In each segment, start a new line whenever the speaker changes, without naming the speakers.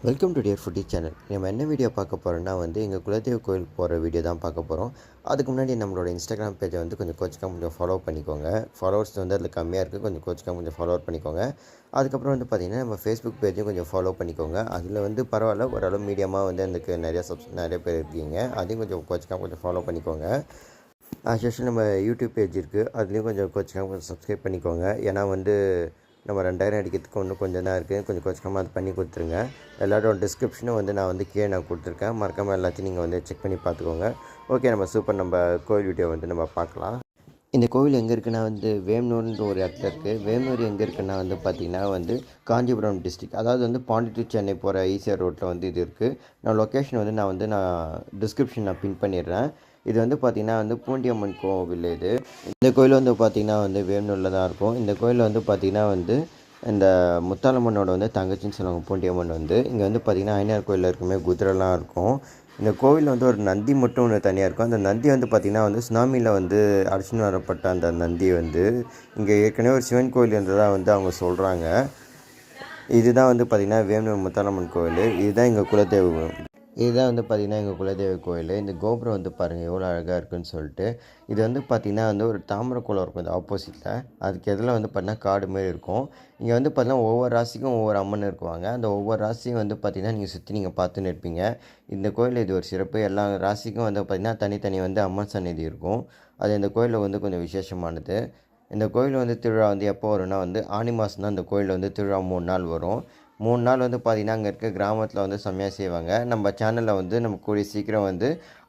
Welcome to dear foodie channel. நம்ம என்ன video பார்க்க போகிறோம்னா எங்கள் குலதெய்வ கோயிலுக்கு போகிற வீடியோ தான் பார்க்க போகிறோம். அதுக்கு முன்னாடி நம்மளோட இன்ஸ்டாகிராம் பேஜை கொஞ்சம் கொஞ்சம் ஃபாலோ பண்ணிக்கோங்க. ஃபாலோவர்ஸ் அதில் கம்மியாக இருக்குது, கொஞ்சம் கொஞ்சம் ஃபாலோவர் பண்ணிக்கோங்க. அதுக்கப்புறம் பார்த்திங்கன்னா நம்ம ஃபேஸ்புக் பேஜையும் கொஞ்சம் ஃபாலோ பண்ணிக்கோங்க. அதில் பரவாயில்ல, ஓரளவு மீடியமாக அதுக்கு நிறைய பேர் இருக்கீங்க. அதையும் கொஞ்சம் ஃபாலோ பண்ணிக்கோங்க. ஆஸ் நம்ம யூடியூப் பேஜ் இருக்குது, அதுலேயும் கொஞ்சம் சப்ஸ்கிரைப் பண்ணிக்கோங்க. ஏன்னா நம்ம 2000 அடிக்கிறதுக்கு இன்னும் கொஞ்சம் தான் இருக்குது. கொஞ்சமாக அது பண்ணி கொடுத்துருங்க. எல்லாரோட டிஸ்கிரிப்ஷனும் நான் கீழே கொடுத்துருக்கேன். மறக்காமல் எல்லாத்தையும் நீங்கள் செக் பண்ணி பார்த்துக்கோங்க. ஓகே, நம்ம நம்ம கோவில் வீடியோ நம்ம பார்க்கலாம். இந்த கோவில் எங்கே இருக்குன்னா வேம்னூர்ன்ற ஒரு இடத்துல இருக்குது. வேம்னூர் எங்கே இருக்குன்னா பார்த்திங்கன்னா காஞ்சிபுரம் டிஸ்ட்ரிக்ட், அதாவது பாண்டி டு சென்னை போகிற ஈசிஆர் ரோட்டில் இது இருக்குது. நான் லொக்கேஷன் நான் டிஸ்கிரிப்ஷன் பின் பண்ணிடுறேன். இது பார்த்திங்கன்னா பூண்டியம்மன் கோவில். இந்த கோயில் பார்த்திங்கன்னா வேம்னூரில் தான் இருக்கும். இந்த கோயில் பார்த்திங்கன்னா இந்த முத்தாலம்மனோட தங்கச்சின்னு சொல்லுவாங்க பூண்டியம்மன். இங்கே பார்த்திங்கன்னா ஐயனார் கோயிலில் இருக்குமே குதிரைலாம் இருக்கும். இந்த கோவிலில் ஒரு நந்தி மட்டும் ஒன்று தனியாக இருக்கும். அந்த நந்தி பார்த்திங்கன்னா சுனாமியில் அடிச்சுன்னு வரப்பட்ட அந்த நந்தி இங்கே ஏற்கனவே ஒரு சிவன் கோயில் இருந்ததாக அவங்க சொல்கிறாங்க. இதுதான் பார்த்திங்கன்னா வேம்னூர் முத்தாலம்மன் கோயில். இதுதான் எங்கள் குலதெய்வம். இதுதான் பார்த்திங்கன்னா எங்கள் குலதெய்வ கோயில். இந்த கோபுரம் பாருங்கள் எவ்வளோ அழகாக இருக்குதுன்னு சொல்லிட்டு. இது பார்த்திங்கன்னா ஒரு தாமரை குளம் இருக்கும் இந்த ஆப்போசிட்டில். அதுக்கு எதில் பார்த்திங்கன்னா காடு மாரி இருக்கும். இங்கே பார்த்திங்கன்னா ஒவ்வொரு ராசிக்கும் ஒவ்வொரு அம்மன் இருக்குவாங்க. அந்த ஒவ்வொரு ராசியும் பார்த்திங்கன்னா நீங்கள் சுற்றி நீங்கள் பார்த்துன்னு இருப்பீங்க. இந்த கோயில் இது ஒரு சிறப்பு. எல்லா ராசிக்கும் பார்த்திங்கன்னா தனித்தனி அம்மன் சந்நிதி இருக்கும். அது இந்த கோயிலில் கொஞ்சம் விசேஷமானது. இந்த கோயில் திருவிழா எப்போ வரும்னா ஆனி மாதம் தான் இந்த கோயில் திருவிழா 3 நாள் வரும். 3 நாள் பார்த்திங்கன்னா அங்கே இருக்க கிராமத்தில் செம்மையாக செய்வாங்க. நம்ம சேனலில் நம்ம கூடிய சீக்கிரம்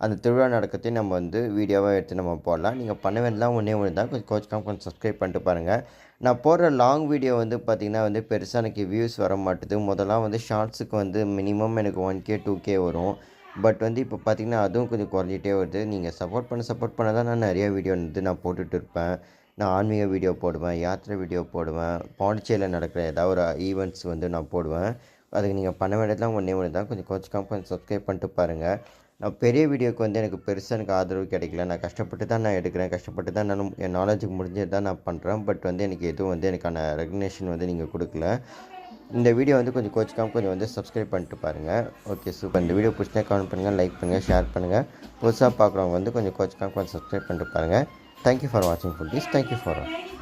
அந்த திருவிழா நடக்கிறதையும் நம்ம வீடியோவாக எடுத்து நம்ம போடலாம். நீங்கள் பண்ண வேண்டியதான் ஒன்று தான், கொஞ்சம் சப்ஸ்கிரைப் பண்ணிட்டு பாருங்கள். நான் போடுற லாங் வீடியோ பார்த்திங்கன்னா பெருசாக எனக்கு வியூஸ் வர மாட்டுது. முதல்லாம் ஷார்ட்ஸுக்கு மினிமம் எனக்கு 1K 2K வரும். பட் இப்போ பார்த்திங்கன்னா அதுவும் கொஞ்சம் குறைஞ்சிட்டே வருது. நீங்கள் சப்போர்ட் பண்ண தான் நான் நிறையா வீடியோ நான் போட்டுட்டு இருப்பேன். நான் ஆன்மீக வீடியோ போடுவேன், யாத்திரை வீடியோ போடுவேன், பாண்டிச்சேரியில் நடக்கிற ஏதாவது ஒரு ஈவெண்ட்ஸ் நான் போடுவேன். அதுக்கு நீங்கள் பண்ண வேண்டியதுலாம் ஒன்று தான், கொஞ்சம் சப்ஸ்கிரைப் பண்ணிட்டு பாருங்கள். நான் பெரிய வீடியோக்கு எனக்கு பெருசாக எனக்கு ஆதரவு கிடைக்கல. நான் கஷ்டப்பட்டு தான் நான் எடுக்கிறேன், கஷ்டப்பட்டு தான் நான் என் நாலேஜுக்கு முடிஞ்சது தான் நான் பண்ணுறேன். பட் எனக்கு எதுவும் எனக்கான ரெகக்னேஷன் நீங்கள் கொடுக்கல. இந்த வீடியோ கொஞ்சம் சப்ஸ்கிரைப் பண்ணிட்டு பாருங்கள். Okay, super. இந்த வீடியோ பிடிச்சினா கமெண்ட் பண்ணுங்கள், லைக் பண்ணுங்கள், ஷேர் பண்ணுங்கள். புதுசாக பார்க்குறவங்க கொஞ்சம் சப்ஸ்கிரைப் பண்ணிட்டு பாருங்கள். Thank you for watching for this. Thank you for all.